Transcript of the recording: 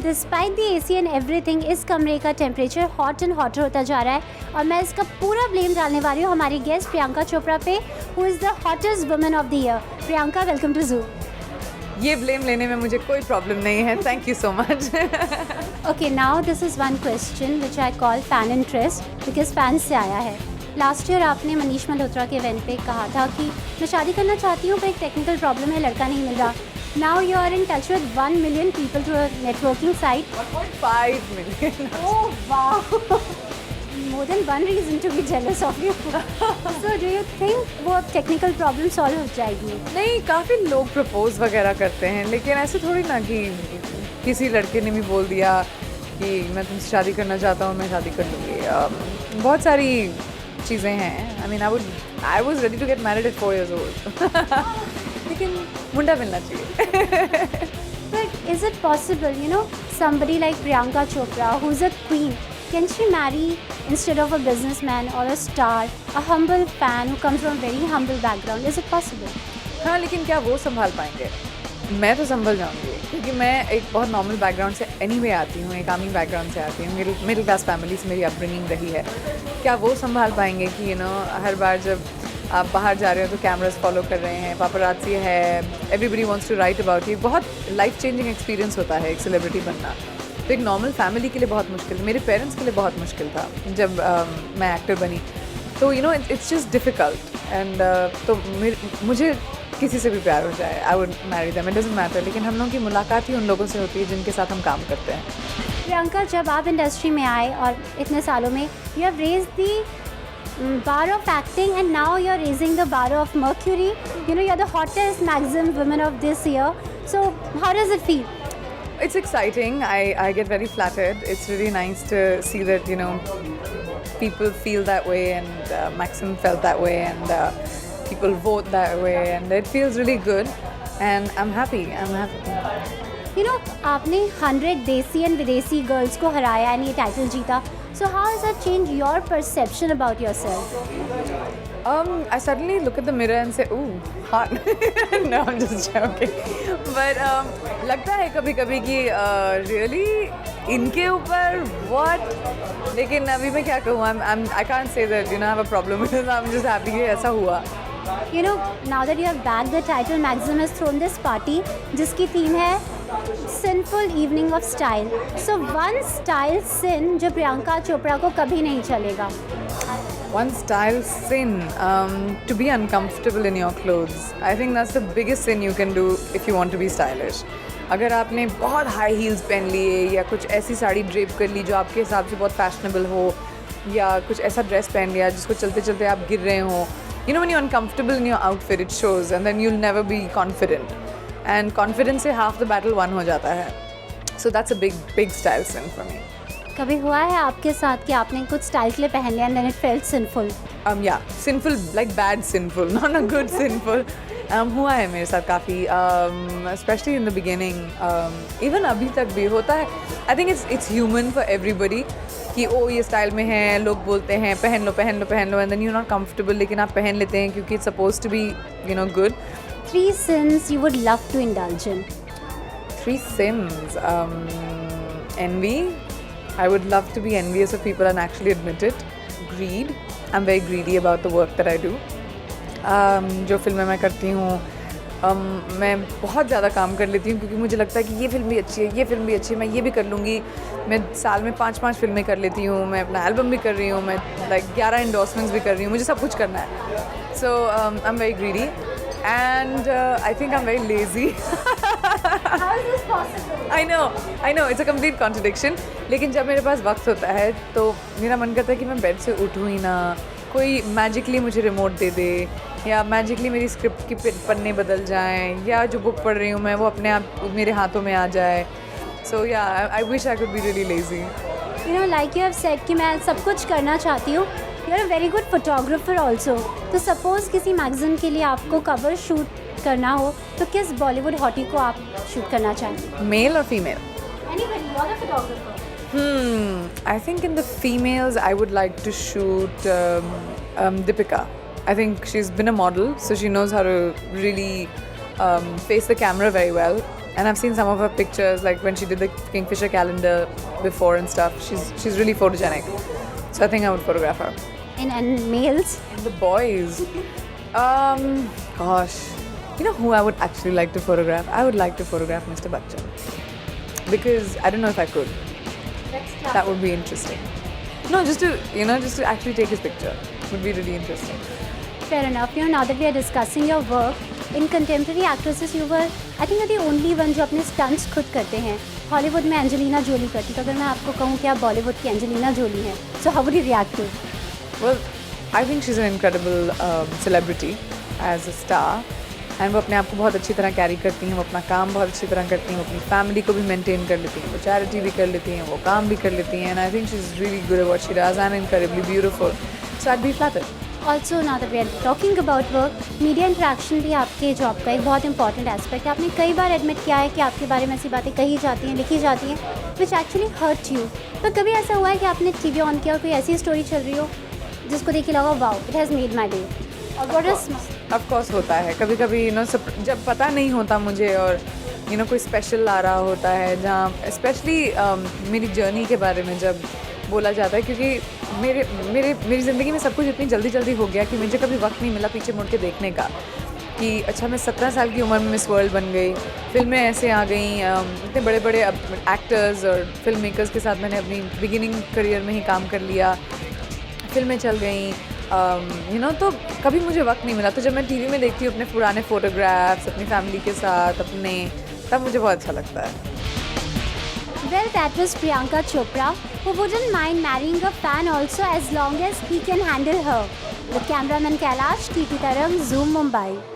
Despite the AC and everything इस कमरे का टेम्परेचर हॉट एंड हॉटर होता जा रहा है और मैं इसका पूरा ब्लेम डालने वाली हूँ हमारी गेस्ट प्रियंका चोपड़ा पे, who is the hottest woman of the year. Priyanka, welcome to zoo. ये ब्लेम लेने में मुझे कोई प्रॉब्लम नहीं है, thank you so much. Okay, now this is one question which I call fan interest, because fans से आया है। लास्ट ईयर आपने मनीष मल्होत्रा के इवेंट पे कहा था कि मैं शादी करना चाहती हूँ पर एक टेक्निकल प्रॉब्लम है, लड़का नहीं मिल रहा। Now you are in touch with 1 million people through a networking site. 1.5 million। Oh wow! More than one reason to be jealous of you. So do you think वो टेक्निकल प्रॉब्लम सॉल्व हो जाएगी? नहीं, काफ़ी लोग propose वगैरह करते हैं, लेकिन ऐसे थोड़ी ना कि किसी लड़के ने भी बोल दिया कि मैं तुमसे शादी करना चाहता हूँ, मैं शादी कर लूँगी। बहुत सारी चीज़ें हैं। I was ready to get married at 4 years old। लेकिन मुंडा मिलना चाहिए। But is it possible, you know, somebody like Priyanka Chopra, who's a queen, can she marry instead of a businessman or a star, a humble fan who comes from a very humble background? Is it possible? हाँ, लेकिन क्या वो संभाल पाएंगे? मैं तो संभल जाऊंगी, क्योंकि मैं एक बहुत नॉर्मल बैकग्राउंड से एनीवे आती हूँ, एक आर्मी बैकग्राउंड से आती हूँ, मिडिल क्लास फैमिली से मेरी अपब्रिंगिंग रही है। क्या वो संभाल पाएंगे कि हर बार जब आप बाहर जा रहे हो तो कैमरास फॉलो कर रहे हैं, पापराज़ी है, everybody wants to write about you. बहुत लाइफ चेंजिंग एक्सपीरियंस होता है एक सेलिब्रिटी बनना। तो एक नॉर्मल फैमिली के लिए बहुत मुश्किल, मेरे पेरेंट्स के लिए बहुत मुश्किल था जब मैं एक्टर बनी। तो इट्स जस्ट डिफ़िकल्ट एंड तो मुझे किसी से भी प्यार हो जाए, I would marry them, it doesn't matter. लेकिन हम लोगों की मुलाकात ही उन लोगों से होती है जिनके साथ हम काम करते हैं। प्रियंका, जब आप इंडस्ट्री में आए और इतने सालों में you have raised the bar of acting and now you're raising the bar of Mercury. You're the hottest Maxim woman of this year. So how does it feel? It's exciting. I get very flattered. It's really nice to see that people feel that way and Maxim felt that way and people vote that way and it feels really good and I'm happy. आपने 100 देसी and विदेशी girls को हराया and ये title जीता. So how has that changed your perception about yourself? I suddenly look at the mirror and say, ooh, hot. No, I'm just joking. But लगता है कभी-कभी कि really इनके ऊपर what? लेकिन अभी मैं क्या कहूँ? I can't say that I have a problem with it. I'm just happy कि ऐसा हुआ. Now that you have bagged the title, Maxim has thrown this party जिसकी थीम है Sinful Evening of Style. So one style sin जो प्रियंका चोपड़ा को कभी नहीं चलेगा. One style sin, to be uncomfortable in your clothes. I think that's the biggest sin you can do if you want to be stylish. अगर आपने बहुत high heels पहन लिए या कुछ ऐसी साड़ी ड्रेप कर ली जो आपके हिसाब से बहुत फैशनेबल हो या कुछ ऐसा ड्रेस पहन लिया जिसको चलते चलते आप गिर रहे हो. When you're uncomfortable in your outfit, it shows and then you'll never be confident. And confidence से half the battle won हो जाता है. So that's a big style sin for me. कभी हुआ है आपके साथ कि आपने कुछ स्टाइल के लिए पहन लिया and then it felt sinful? Yeah, sinful, like bad sinful, not a good sinful. हुआ है मेरे साथ काफ़ी, especially in the beginning. Even अभी तक भी होता है. I think it's human for everybody. कि ये स्टाइल में है, लोग बोलते हैं पहन लो and then you're not comfortable, लेकिन आप पहन लेते हैं क्योंकि it's supposed to be good. 3 sins you would love to indulge in. 3 sins. Envy. I would love to be envious of people and actually admit it. Greed. I'm very greedy about the work that I do. जो फिल्में मैं करती हूँ, मैं बहुत ज़्यादा काम कर लेती हूँ क्योंकि मुझे लगता है कि ये फिल्म भी अच्छी है, ये फिल्म भी अच्छी है, मैं ये भी कर लूँगी. मैं साल में 5 फिल्में कर लेती हूँ, मैं अपना एल्बम भी कर रही हूँ, मैं 11 इंडोर्समेंट्स भी कर रही हूँ, मुझे सब कुछ करना है. So I am very greedy and I think I'm very lazy. How is this possible? I know, it's a complete contradiction. लेकिन जब मेरे पास वक्त होता है तो मेरा मन करता है कि मैं बेड से उठूँ ही ना, कोई मैजिकली मुझे रिमोट दे दे या मैजिकली मेरी स्क्रिप्ट की पन्ने बदल जाएं या जो बुक पढ़ रही हूँ मैं वो अपने आप मेरे हाथों में आ जाए. So yeah, I wish I could be really lazy. Like you have said कि मैं सब कुछ करना चाहती हूँ. You're a very good photographer also. तो suppose किसी मैगज़ीन के लिए आपको कवर शूट करना हो तो किस बॉलीवुड हॉटी को आप शूट करना चाहेंगे? Male or female? Anybody, you're the photographer. I think in the females I would like to shoot Deepika. I think she's been a model, so she knows how to really face the camera very well. And I've seen some of her pictures, like when she did the Kingfisher calendar before and stuff. She's really photogenic. So I think I would photograph her. And males? And the boys. Gosh. You know who I would actually like to photograph? I would like to photograph Mr. Bachchan. Because I don't know if I could. That would be interesting. No, just to actually take his picture would be really interesting. Fair enough. You know, now that we are discussing your work, in contemporary actresses you were, I think, the only one जो अपने stunts खुद करते हैं. Hollywood में Angelina Jolie करती, तो अगर मैं आपको कहूँ कि आप बॉलीवुड की एंजेलिना जोली हैं, so how would you react to it? Well, I think she's an incredible celebrity as a star. And वो अपने आप को बहुत अच्छी तरह कैरी करती हैं, वो अपना काम बहुत अच्छी तरह करती हैं, वो अपनी फैमिली को भी मेंटेन कर लेती हैं, वो चैरिटी भी कर लेती हैं, वो काम भी कर लेती हैं. And I think she is really good at what she does and incredibly beautiful. So I be flattered. Also now that we are talking about work, media interaction भी आपके जॉब का एक बहुत इंपॉर्टेंट एस्पेक्ट है. आपने कई बार admit किया है कि आपके बारे में ऐसी बातें कही जाती हैं, लिखी जाती हैं, विच एक्चुअली हर्ट यू. तो कभी ऐसा हुआ है कि आपने टीवी ऑन किया और कोई ऐसी स्टोरी चल रही हो जिसको देख के लगा wow it has made my day? Of course होता है कभी कभी, जब पता नहीं होता मुझे और कोई स्पेशल आ रहा होता है, जहाँ स्पेशली मेरी जर्नी के बारे में जब बोला जाता है, क्योंकि मेरी ज़िंदगी में सब कुछ इतनी जल्दी हो गया कि मुझे कभी वक्त नहीं मिला पीछे मुड़ के देखने का कि अच्छा मैं 17 साल की उम्र में मिस वर्ल्ड बन गई, फिल्में ऐसे आ गई, इतने बड़े बड़े एक्टर्स और फिल्म मेकर्स के साथ मैंने अपनी बिगिनिंग करियर में ही काम कर लिया, फिल्में चल गई. तो कभी मुझे वक्त नहीं मिला. तो जब मैं टीवी में देखती हूँ अपने पुराने फोटोग्राफ्स अपनी फैमिली के साथ अपने, तब मुझे बहुत अच्छा लगता है. Well, that was Priyanka Chopra, who wouldn't mind marrying a fan also as long as he can handle her. With cameraman Kailash, TT Tarang, Zoom, Mumbai.